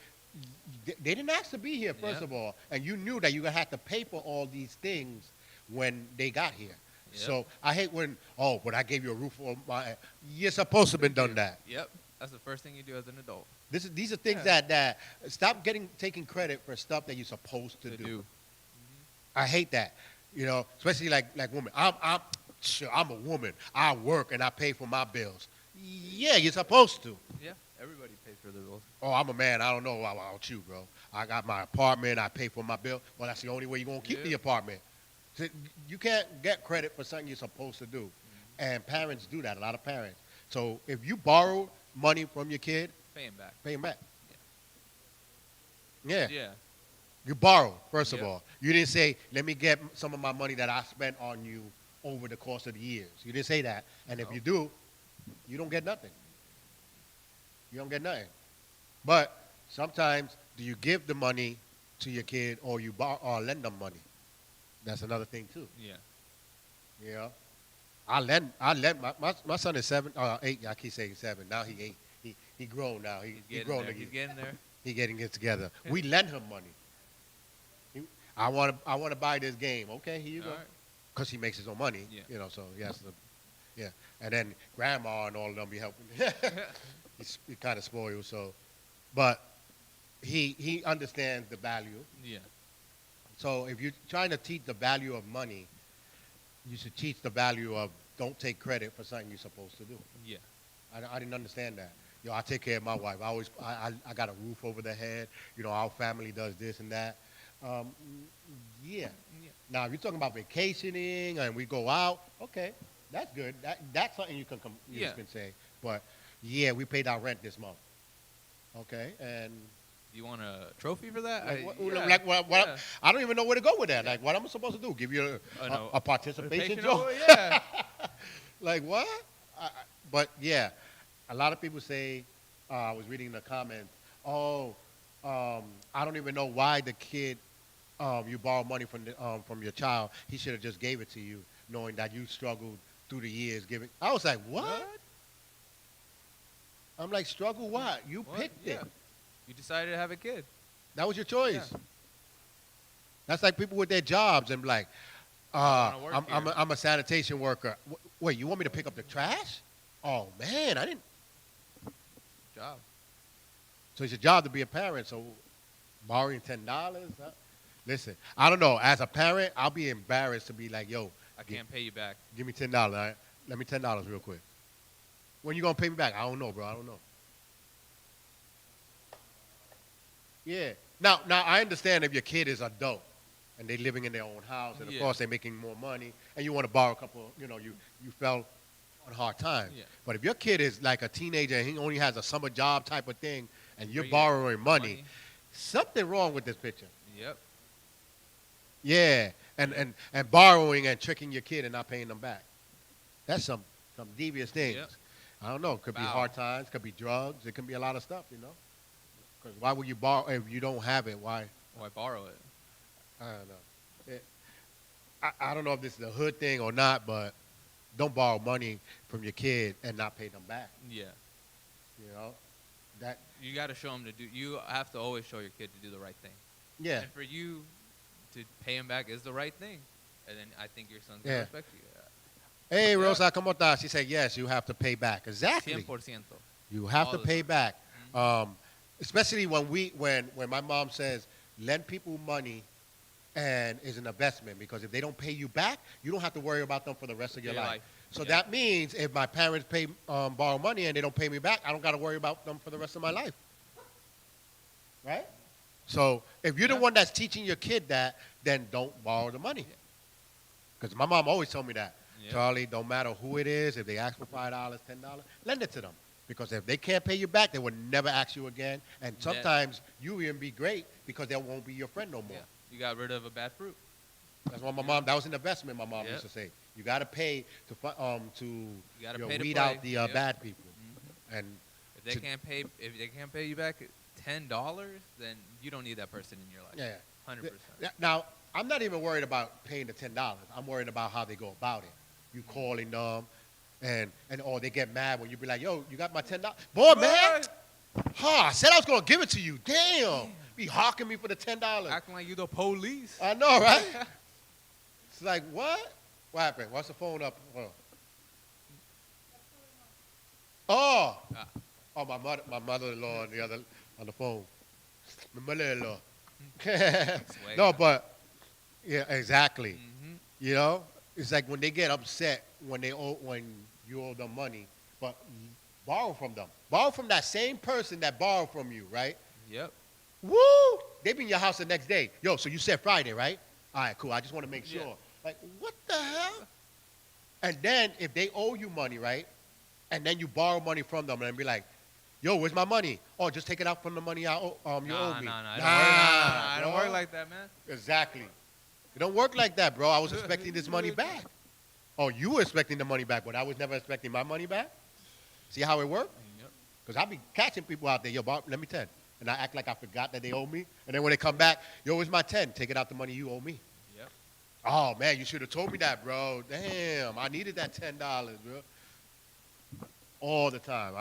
didn't ask to be here, first of all, and you knew that you had to pay for all these things when they got here. Yep. So I hate when, but I gave you a roof over my, you're supposed to have been done that. Yep. That's the first thing you do as an adult. These are things that stop taking credit for stuff that you're supposed to do. Mm-hmm. I hate that, especially like women. I'm a woman. I work and I pay for my bills. Yeah, you're supposed to. Yeah, everybody pays for their bills. Oh, I'm a man. I don't know about you, bro. I got my apartment. I pay for my bill. Well, that's the only way you're gonna keep the apartment. So you can't get credit for something you're supposed to do, and parents do that. A lot of parents. So if you borrow money from your kid, pay him back. Pay him back. Yeah. You borrowed, first of all. You didn't say, let me get some of my money that I spent on you over the course of the years. You didn't say that. And if you do, you don't get nothing. You don't get nothing. But sometimes, do you give the money to your kid or you lend them money? That's another thing too. Yeah. I lend my son is 8. I keep saying 7. Now he 8. He grown now. He's grown again. He's getting there. He's getting it together. We lend him money. I want to buy this game. Okay, here you go. Because he makes his own money. Yeah. So he has to. Yeah, and then grandma and all of them be helping. He kind of spoiled, so, but he understands the value. Yeah. So if you're trying to teach the value of money, you should teach the value of don't take credit for something you're supposed to do. Yeah. I didn't understand that. I take care of my wife. I got a roof over the head. Our family does this and that. Um, yeah. Now, if you're talking about vacationing and we go out, okay, that's good. That's something you can say. But yeah, we paid our rent this month. Okay, and Do you want a trophy for that? I don't even know where to go with that. Like, what am I supposed to do? Give you a participation trophy? Yeah. Like what? But yeah, a lot of people say. I was reading the comments. Oh, I don't even know why the kid. You borrow money from your child. He should have just gave it to you, knowing that you struggled through the years giving. I was like, what? I'm like, struggle what? You picked it. You decided to have a kid. That was your choice. Yeah. That's like people with their jobs and like, I'm a sanitation worker. Wait, you want me to pick up the trash? Oh man, I didn't. Job. So it's your job to be a parent. So borrowing $10. Listen, I don't know. As a parent, I'll be embarrassed to be like, yo. I can't pay you back. Give me $10, all right? Let me $10 real quick. When you going to pay me back? I don't know, bro. I don't know. Yeah. Now, I understand if your kid is adult and they're living in their own house and, of course, they're making more money and you want to borrow a couple, you fell on hard times. Yeah. But if your kid is like a teenager and he only has a summer job type of thing and you're borrowing money, something wrong with this picture. Yep. Yeah, and borrowing and tricking your kid and not paying them back. That's some devious things. Yep. I don't know. It could be hard times. It could be drugs. It could be a lot of stuff, Because why would you borrow if you don't have it? Why borrow it? I don't know. I don't know if this is a hood thing or not, but don't borrow money from your kid and not pay them back. Yeah. That you got to show them to do. You have to always show your kid to do the right thing. Yeah. And for you to pay him back is the right thing, and then I think your son's gonna respect you. Hey, Rosa, ¿cómo estás? She said, yes, you have to pay back. Exactly. 100%. You have to pay back. Mm-hmm. Especially when my mom says, lend people money and is an investment, because if they don't pay you back, you don't have to worry about them for the rest of your life. So that means if my parents borrow money and they don't pay me back, I don't got to worry about them for the rest of my life. Right? So if you're the one that's teaching your kid that, then don't borrow the money. Because my mom always told me that. Yeah. Charlie, don't matter who it is, if they ask for $5, $10, lend it to them. Because if they can't pay you back, they will never ask you again. And sometimes you even be great because they won't be your friend no more. Yeah. You got rid of a bad fruit. That's what that was an investment my mom used to say. You got to pay to weed out the bad people. Mm-hmm. And if they can't pay you back $10, then you don't need that person in your life. Yeah. 100%. Now, I'm not even worried about paying the $10. I'm worried about how they go about it. You calling them, or they get mad when you be like, yo, you got my $10? Boy, man. I said I was going to give it to you. Damn. Be hawking me for the $10. Acting like you the police. I know, right? It's like, what? What happened? What's the phone up? Oh, my mother-in-law on the phone. My mother-in-law. No, but yeah, exactly. Mm-hmm. It's like when they get upset when you owe them money, but borrow from them. Borrow from that same person that borrowed from you, right? Yep. Woo! They be in your house the next day. Yo, so you said Friday, right? All right, cool. I just want to make sure. Yeah. Like, what the hell? And then if they owe you money, right? And then you borrow money from them and be like, yo, where's my money? Oh, just take it out from the money you owe me. I don't work like that, man. Exactly. It don't work like that, bro. I was expecting this money back. Oh, you were expecting the money back, but I was never expecting my money back? See how it worked? Yep. Because I be catching people out there, yo, Bob, let me 10. And I act like I forgot that they owe me. And then when they come back, yo, where's my 10? Take it out the money you owe me. Yep. Oh, man, you should have told me that, bro. Damn, I needed that $10, bro. All the time.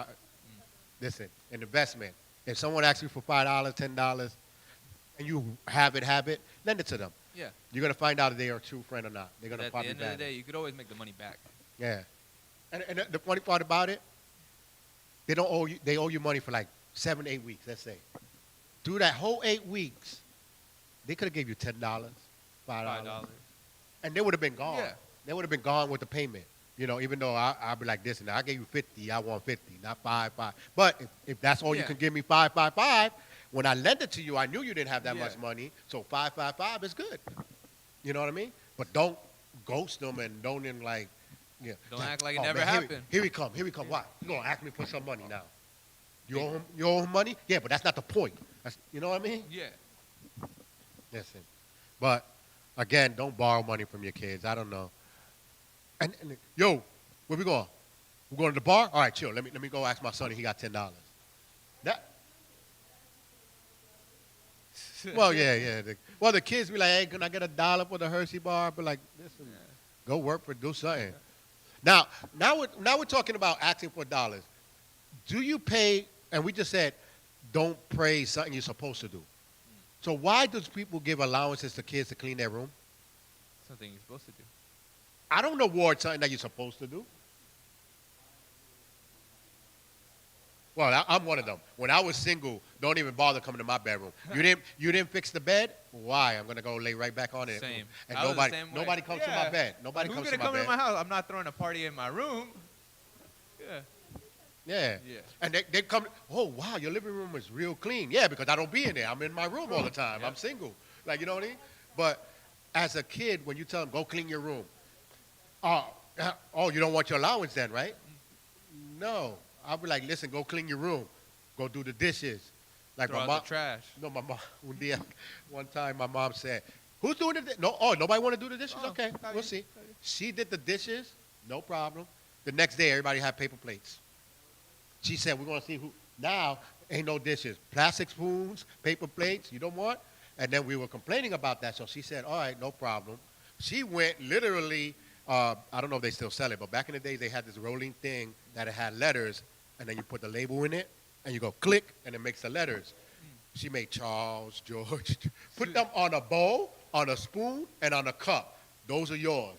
Listen, an investment. If someone asks you for $5, $10, and you have it, lend it to them. Yeah. You're going to find out if they are a true friend or not. They're going to probably at the end of the day, you could always make the money back. Yeah. And the funny part about it, they don't owe you. They owe you money for like 7, 8 weeks. Let's say. Through that whole 8 weeks, they could have gave you $10, $5, and they would have been gone. Yeah. They would have been gone with the payment. Even though I'd be like this, and I gave you 50, I want 50, not 5. But if that's all you can give me, 5. When I lent it to you, I knew you didn't have that much money, so 5 is good. You know what I mean? But don't ghost them and don't even like. Yeah. Don't act like it never happened. Here we come. Why? You gonna ask me for some money now? You owe him money? Yeah, but that's not the point. You know what I mean? Yeah. Listen, but again, don't borrow money from your kids. I don't know. And yo, where we going? We going to the bar? All right, chill. Let me go ask my son if he got $10. That. Well, yeah. The kids be like, hey, can I get $1 for the Hershey bar? But like, listen, go work for do something. Now we're talking about asking for dollars. Do you pay? And we just said, don't praise something you're supposed to do. So why does people give allowances to kids to clean their room? Something you're supposed to do. I don't award something that you're supposed to do. Well, I'm one of them. When I was single, don't even bother coming to my bedroom. You didn't fix the bed? Why? I'm gonna go lay right back on it. Same. And nobody comes to my bed. Nobody comes to my bed. Who's gonna come to my house? I'm not throwing a party in my room. Yeah. And they come. Oh wow, your living room is real clean. Yeah, because I don't be in there. I'm in my room all the time. I'm single. Like, you know what I mean? But as a kid, when you tell them go clean your room, you don't want your allowance then, right? No. I'll be like, listen, go clean your room. Go do the dishes. Like throw my out mom. The trash. No, my mom. One time, my mom said, "Who's doing the dishes? No, nobody want to do the dishes? Okay, we'll see." She did the dishes, no problem. The next day, everybody had paper plates. She said, "We're gonna see who." Now, ain't no dishes. Plastic spoons, paper plates. You don't want? And then we were complaining about that, so she said, "All right, no problem." She went literally. I don't know if they still sell it, but back in the days, they had this rolling thing that it had letters, and then you put the label in it, and you go click, and it makes the letters. She made Charles, George, put them on a bowl, on a spoon, and on a cup. Those are yours.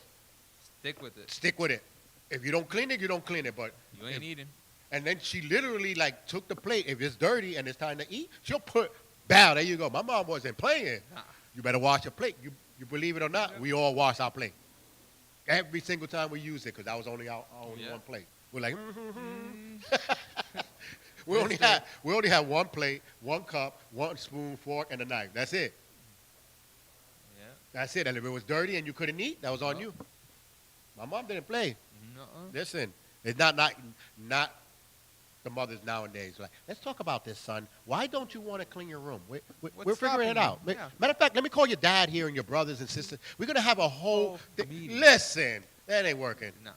Stick with it. If you don't clean it, you don't clean it. But you ain't eating. And then she literally like took the plate. If it's dirty and it's time to eat, she'll put, bow, there you go. My mom wasn't playing. Nah. You better wash your plate. You believe it or not, we all wash our plate. Every single time we use it, because that was only our only one plate. We're like, we only had one plate, one cup, one spoon, fork, and a knife. That's it. Yeah. That's it. And if it was dirty and you couldn't eat, that was on you. My mom didn't play. Nuh-uh. Listen, it's not the mothers nowadays. Like, let's talk about this, son. Why don't you want to clean your room? We're figuring it out. Yeah. Matter of fact, let me call your dad here and your brothers and sisters. We're going to have a whole listen, that ain't working. No.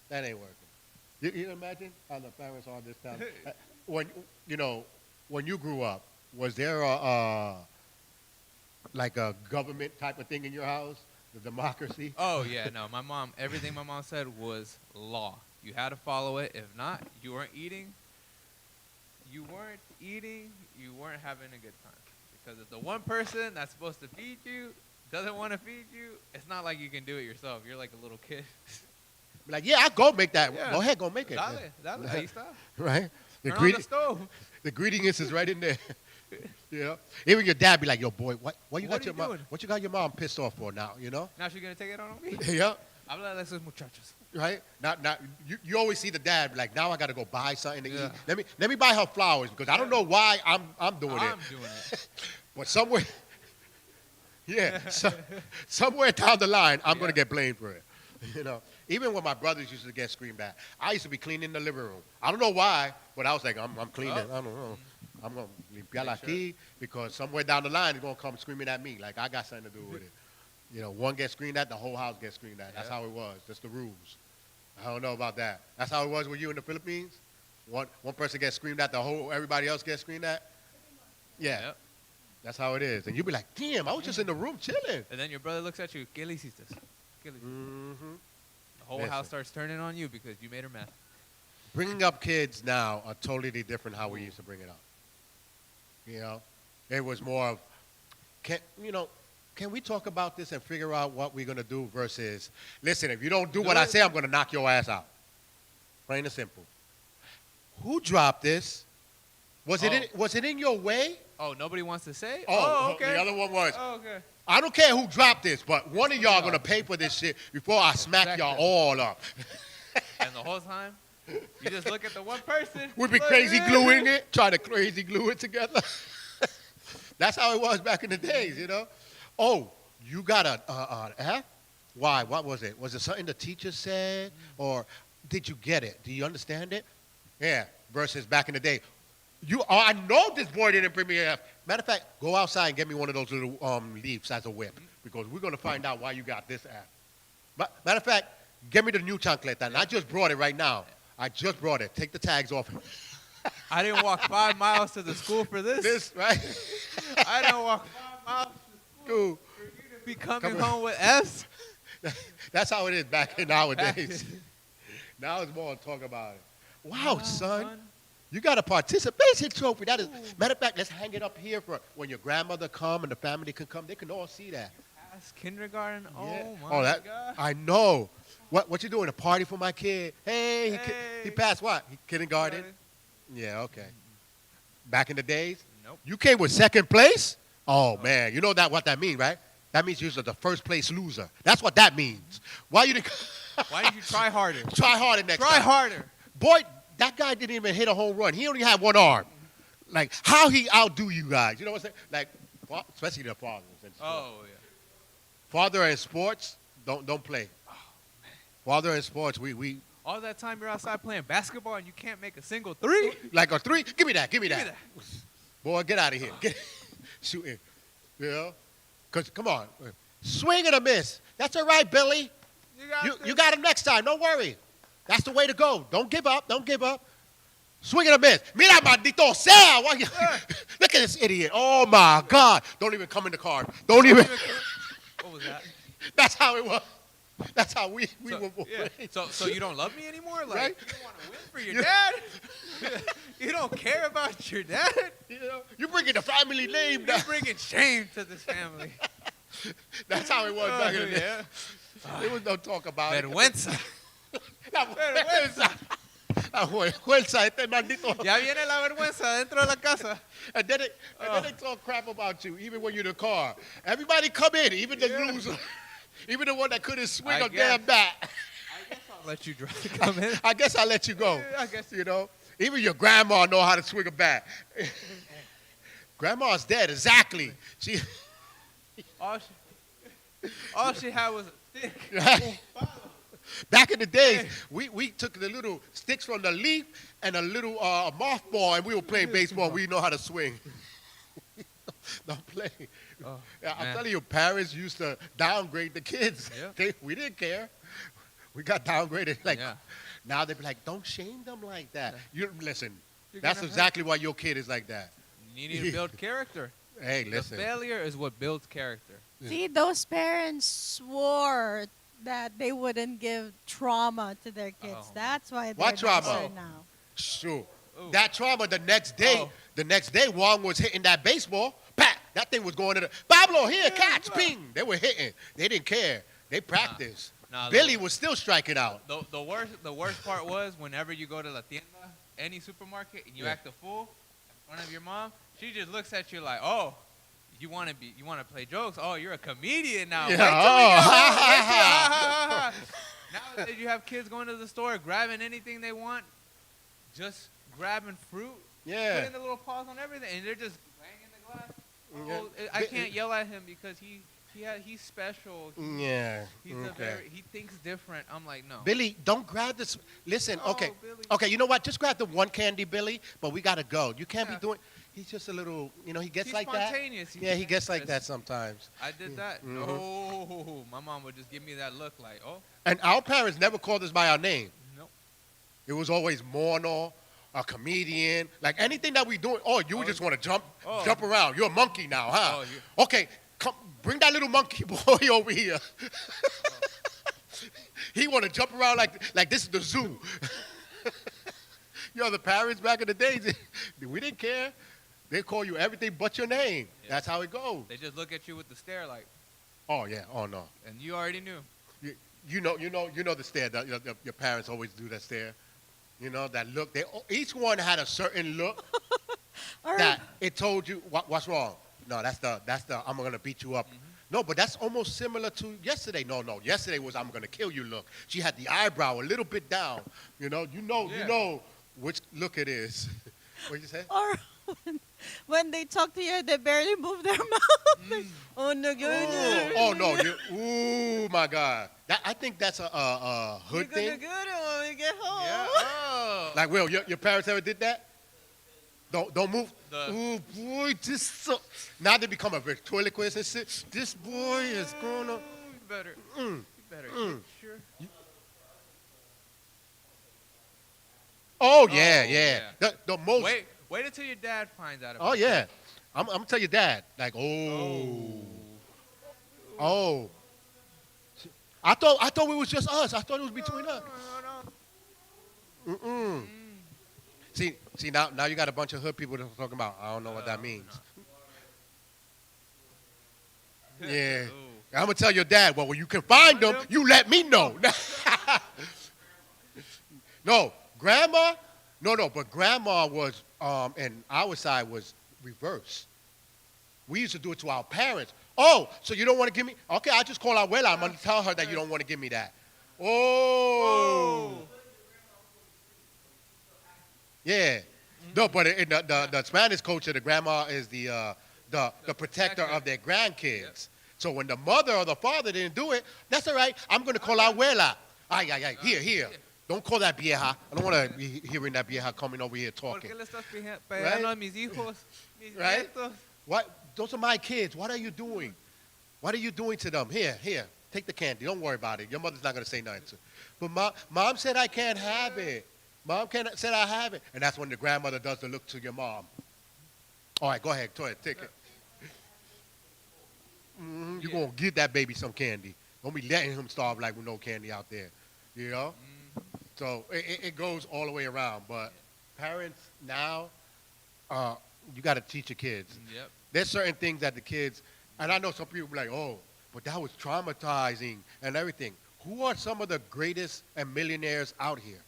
That ain't working. You imagine how the parents are this time? When you grew up, was there like a government type of thing in your house? The democracy? Oh, yeah. No, everything my mom said was law. You had to follow it. If not, you weren't eating. You weren't having a good time. Because if the one person that's supposed to feed you doesn't want to feed you, it's not like you can do it yourself. You're like a little kid. Like, yeah, I'll go make that. Yeah. Go ahead, go make it. Dale, ahí está. Right? Turn on the stove. The ingredients is right in there. You know? Even your dad be like, yo, boy, what you got your mom pissed off for now, you know? Now she's going to take it out on me? Yeah. Habla de esos muchachos. Right? Now, you always see the dad like, now I got to go buy something to eat. Let me buy her flowers because I don't know why I'm doing it. But somewhere, somewhere down the line, I'm going to get blamed for it. You know? Even when my brothers used to get screamed at, I used to be cleaning the living room. I don't know why, but I was like, I'm cleaning. I don't know. I'm going to limpiar aquí because somewhere down the line, it's going to come screaming at me like I got something to do with it. You know, one gets screamed at, the whole house gets screamed at. That's how it was. That's the rules. I don't know about that. That's how it was with you in the Philippines? One person gets screamed at, everybody else gets screamed at? Yeah. Yep. That's how it is. And you be like, damn, I was just in the room chilling. And then your brother looks at you, ¿Qué le hiciste? Mm-hmm. The whole house starts turning on you because you made her mad. Bringing up kids now are totally different how we used to bring it up. You know? It was more of, can we talk about this and figure out what we're going to do versus, listen, if you don't do what I say, I'm going to knock your ass out. Plain and simple. Who dropped this? Was it in your way? Oh, nobody wants to say? Oh, okay. the other one was. Oh, okay. I don't care who dropped this, but one of y'all gonna pay for this shit before I smack y'all all up. And the whole time, you just look at the one person. We'd be crazy gluing it, trying to crazy glue it together. That's how it was back in the days, you know. Oh, you got an F? Why? What was it? Was it something the teacher said, or did you get it? Do you understand it? Yeah. Versus back in the day, I know this boy didn't bring me an F. Matter of fact, go outside and get me one of those little leaves as a whip, because we're gonna find out why you got this F. Matter of fact, get me the new chancleta, and I just brought it right now. I just brought it. Take the tags off. I didn't walk 5 miles to the school for this. This, right? I didn't walk 5 miles to school for you to be coming home with F's. That's how it is back in nowadays. Now it's more talk about it. Wow, son. You got a participation trophy. That is, matter of fact, let's hang it up here for when your grandmother come and the family can come. They can all see that. That's kindergarten. Yeah. Oh my God. I know. What you doing? A party for my kid? Hey, he passed what? Kindergarten? Yeah, okay. Back in the days? Nope. You came with second place? Oh, man. You know what that means, right? That means you're the first place loser. That's what that means. Why didn't you try harder? Try harder next time. Try harder. Boy, that guy didn't even hit a home run. He only had one arm. Like, how he outdo you guys? You know what I'm saying? Like, especially the fathers. Oh, yeah. Father in sports, don't play. Father in sports, we all that time you're outside playing basketball and you can't make a single three? Like a three? Give me that. Give me that. Boy, get out of here. Shooting. You know? Because, come on. Swing and a miss. That's all right, Billy. You got him next time. Don't worry. That's the way to go. Don't give up. Don't give up. Swing and a miss. Mira, maldito sea. Look at this idiot. Oh, my God. Don't even come in the car. Don't even. What was that? That's how it was. That's how we were born. Yeah. So you don't love me anymore? Like, Right? you want to win for your dad? You don't care about your dad? You know, you're bringing the family name down. You're bringing shame to this family. That's how it was back in the day. There was no talk about Vergüenza. La vergüenza. La vergüenza. Este maldito. Ya viene la vergüenza dentro de la casa. And then they talk crap about you, even when you're in the car. Everybody come in, even the loser. Even the one that couldn't swing a damn bat. I guess I'll let you come in. I guess I'll let you go. Yeah, I guess. You know, even your grandma know how to swing a bat. Grandma's dead, exactly. All she had was a stick. Right? Back in the days, we took the little sticks from the leaf and a little mothball, and we were playing baseball. We know how to swing. Don't play. Oh, I'm telling you, parents used to downgrade the kids. Yeah. We didn't care. We got downgraded. Now they be like, don't shame them like that. Yeah. Listen, that's exactly why your kid is like that. You need to build character. Hey, listen. The failure is what builds character. See, those parents swore that they wouldn't give trauma to their kids. Oh. That's why they're What trauma? nicer now. Sure. Ooh. That trauma the next day, Wong was hitting that baseball. Pat, that thing was going to the Pablo, here, catch, ping. They were hitting. They didn't care. They practiced. Billy was still striking out. The worst part was whenever you go to la tienda, any supermarket, and you act a fool in front of your mom, she just looks at you like, oh, you want to play jokes? Oh, you're a comedian now. Yeah. Wait till we get home. Now that you have kids going to the store, grabbing anything they want, just grabbing fruit, putting the little paws on everything, and they're just banging the glass. Oh, I can't yell at him because he's special. He thinks different. I'm like, no. Billy, don't grab this. Listen, okay. Billy. Okay, you know what? Just grab the one candy, Billy, but we got to go. You can't be doing. He's just a little, he gets He's like spontaneous. that. Yeah, he gets like that sometimes. I did that. No, my mom would just give me that look like, oh. And our parents never called us by our name. Nope. It was always Mono, a comedian, like anything that we do. Oh, you just want to jump around. You're a monkey now, huh? Okay, come, bring that little monkey boy over here. He want to jump around like this is the zoo. The parents back in the days, we didn't care. They call you everything but your name. Yeah. That's how it goes. They just look at you with the stare like. Oh yeah. Oh no. And you already knew. You know the stare. Your parents always do that stare. You know, that look. Each one had a certain look Or that it told you what's wrong. No, that's the I'm gonna beat you up. No, but that's almost similar to yesterday. No, yesterday was I'm gonna kill you look. She had the eyebrow a little bit down. You know which look it is. What you say? or when they talk to you, they barely move their mouth. Like, oh no, Oh no! Ooh my God! I think that's a hood You're gonna thing. get it when we get home. Yeah. Oh. Like, Will, your parents ever did that? Don't move. The- Oh boy, now they become a ventriloquist and shit. This boy is gonna. You better. Mm, You better. mm. Get your. Oh Oh, yeah. yeah. The most. Wait until your dad finds out. About Oh yeah. I'm gonna tell your dad. Like, oh. I thought it was just us. I thought it was between us. No. Mm-mm. See now you got a bunch of hood people that are talking about. I don't know what that means. Yeah. Ooh. I'm gonna tell your dad. Well, when you can find them, you let me know. No, grandma. No, but grandma was and our side was reverse. We used to do it to our parents. Oh, so you don't want to give me? Okay, I just call Abuela. I'm gonna tell her that you don't want to give me that. Oh. Yeah. No, but in the Spanish culture, the grandma is the protector of their grandkids. Yep. So when the mother or the father didn't do it, that's all right. I'm going to call abuela. Ay. Here. Don't call that vieja. I don't want to be hearing that vieja coming over here ¿Por talking. qué le estás pegando a mis hijos, mis Right? nietos? What? Those are my kids. What are you doing? What are you doing to them? Here. Take the candy. Don't worry about it. Your mother's not going to say nothing to you. But mom said I can't have it. Mom said I have it. And that's when the grandmother does the look to your mom. All right, go ahead. Take it. You're going to give that baby some candy. Don't be letting him starve like with no candy out there. You know? So it goes all the way around. But parents now, you got to teach your kids. Yep. There's certain things that the kids, and I know some people be like, oh, but that was traumatizing and everything. Who are some of the greatest and millionaires out here?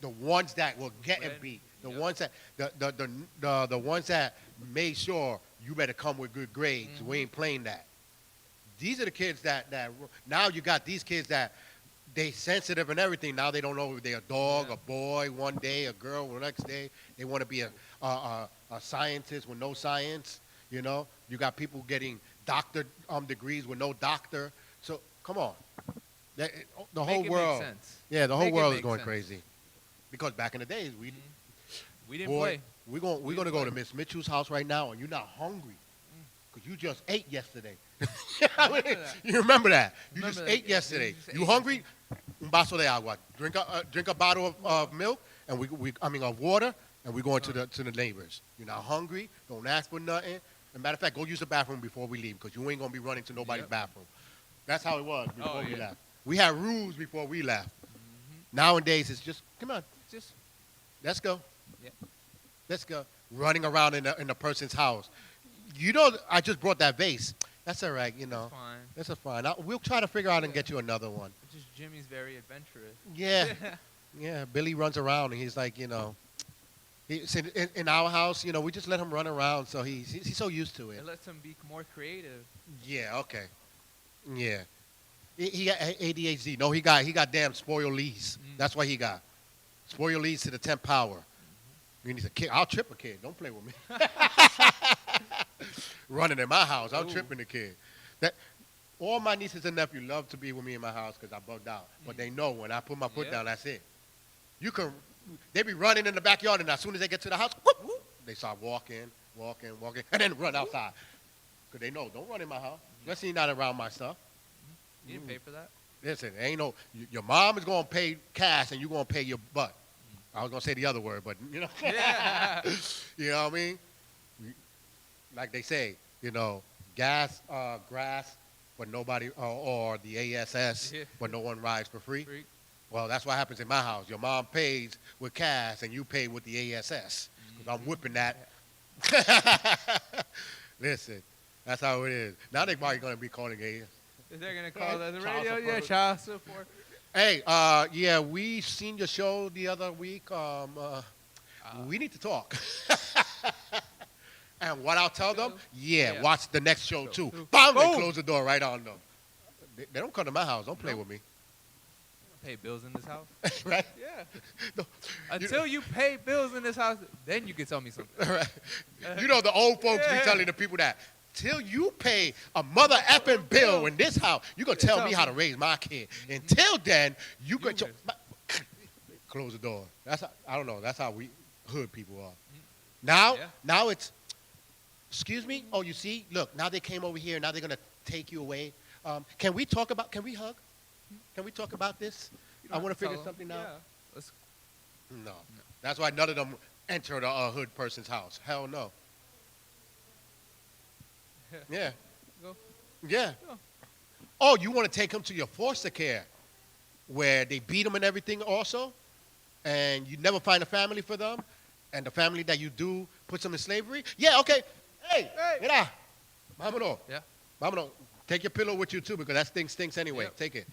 The ones that will get and beat. The ones that the ones that made sure you better come with good grades. We ain't playing that. These are the kids that now you got these kids that they sensitive and everything. Now they don't know if they're a dog, a boy one day, a girl the next day. They want to be a scientist with no science. You know, you got people getting doctor degrees with no doctor. So come on, the whole world. Yeah, the whole world is going crazy. Because back in the days, we didn't play. We're gonna go to Miss Mitchell's house right now, and you're not hungry because you just ate yesterday. You remember that? You just ate yesterday. You hungry? Un vaso de agua. Drink a bottle of milk and of water, and we're going to the neighbors. You're not hungry. Don't ask for nothing. As a matter of fact, go use the bathroom before we leave because you ain't gonna be running to nobody's bathroom. That's how it was before we left. We had rules before we left. Nowadays, it's just come on. Just Let's go. Yep. Let's go. Running around in the person's house. You know, I just brought that vase. That's all right, you know. fine. That's fine. We'll try to figure out and get you another one. Just Jimmy's very adventurous. Yeah. Billy runs around and he's like, you know, in our house, you know, we just let him run around, so he's so used to it. It lets him be more creative. Yeah. Okay. Yeah. He got ADHD. No, he got damn spoiled. That's what he got. Spoil leads to the 10th power. You need a kid. I'll trip a kid. Don't play with me. Running in my house, I'm tripping a kid. All my nieces and nephews love to be with me in my house because I bugged out. But they know when I put my foot down, that's it. They be running in the backyard, and as soon as they get to the house, whoop, whoop, they start walking, and then run outside. Because they know, don't run in my house, especially not around my stuff. You didn't pay for that? Listen, ain't no. Your mom is gonna pay cash, and you're gonna pay your butt. I was gonna say the other word, but you know. Yeah. You know what I mean? Like they say, you know, grass, but nobody, or the ASS, but no one rides for free. Well, that's what happens in my house. Your mom pays with cash, and you pay with the ASS. Because I'm whipping that. Listen, that's how it is. Now they're probably gonna be calling ASS. They're going to call Right. the Child radio? Yeah, support. child support. Hey, yeah, we seen your show the other week. We need to talk. And what I'll tell them, Yeah. watch the next show Go, too. go. Bam, they Boom. close the door right on them. They don't come to my house. Don't play No. with me. Pay bills in this house. Right? Yeah. No, Until you pay bills in this house, then you can tell me something. right. You know, the old folks be Yeah. telling the people that, till you pay a mother effing bill in this house, you going to tell me how to raise my kid. Until then, you could close the door. That's how, I don't know. That's how we hood people are. Now it's, excuse me? Oh, you see? Look, now they came over here. Now they're going to take you away. Can we hug? Can we talk about this? I want to figure something out. Yeah. Let's, No. That's why none of them entered a hood person's house. Hell no. Yeah. Go. Yeah. Go. Oh, you want to take them to your foster care where they beat them and everything also? And you never find a family for them? And the family that you do puts them in slavery? Yeah, okay. Hey, mira. Vámonos. Yeah. Vámonos. Take your pillow with you too because that thing stinks anyway. Yep. Take it.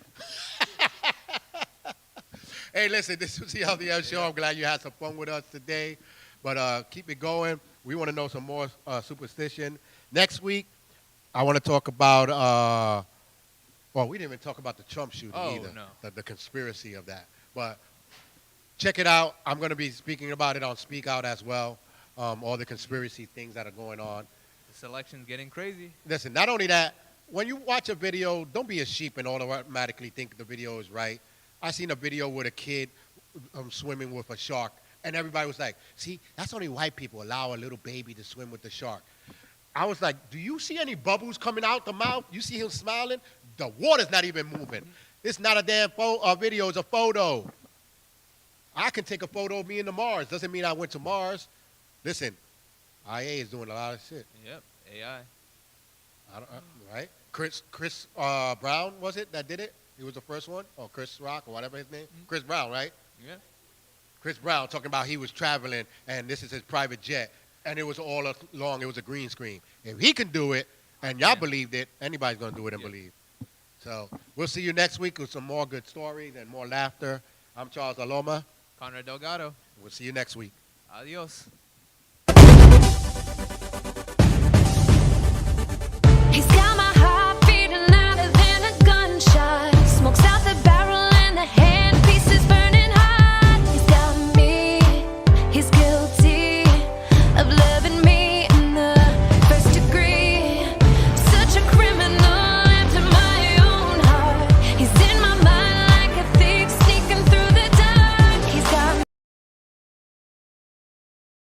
Hey, listen, this was the LDM Show. I'm glad you had some fun with us today. But keep it going. We want to know some more superstition. Next week, I want to talk about, well, we didn't even talk about the Trump shooting either. No. The conspiracy of that. But check it out. I'm going to be speaking about it on Speak Out as well. All the conspiracy things that are going on. This election's getting crazy. Listen, not only that, when you watch a video, don't be a sheep and automatically think the video is right. I seen a video with a kid swimming with a shark, and everybody was like, see, that's only white people allow a little baby to swim with the shark. I was like, do you see any bubbles coming out the mouth? You see him smiling? The water's not even moving. It's not a damn video, it's a photo. I can take a photo of me in the Mars. Doesn't mean I went to Mars. Listen, IA is doing a lot of shit. Yep. AI. Right? Chris Brown, was it, that did it? He was the first one? Or Chris Rock, or whatever his name? Chris Brown, right? Yeah. Chris Brown talking about he was traveling, and this is his private jet, and it was all along, it was a green screen. If he can do it, and y'all believed it, anybody's going to do it and believe. So we'll see you next week with some more good stories and more laughter. I'm Charles Aloma. Conrad Delgado. We'll see you next week. Adios.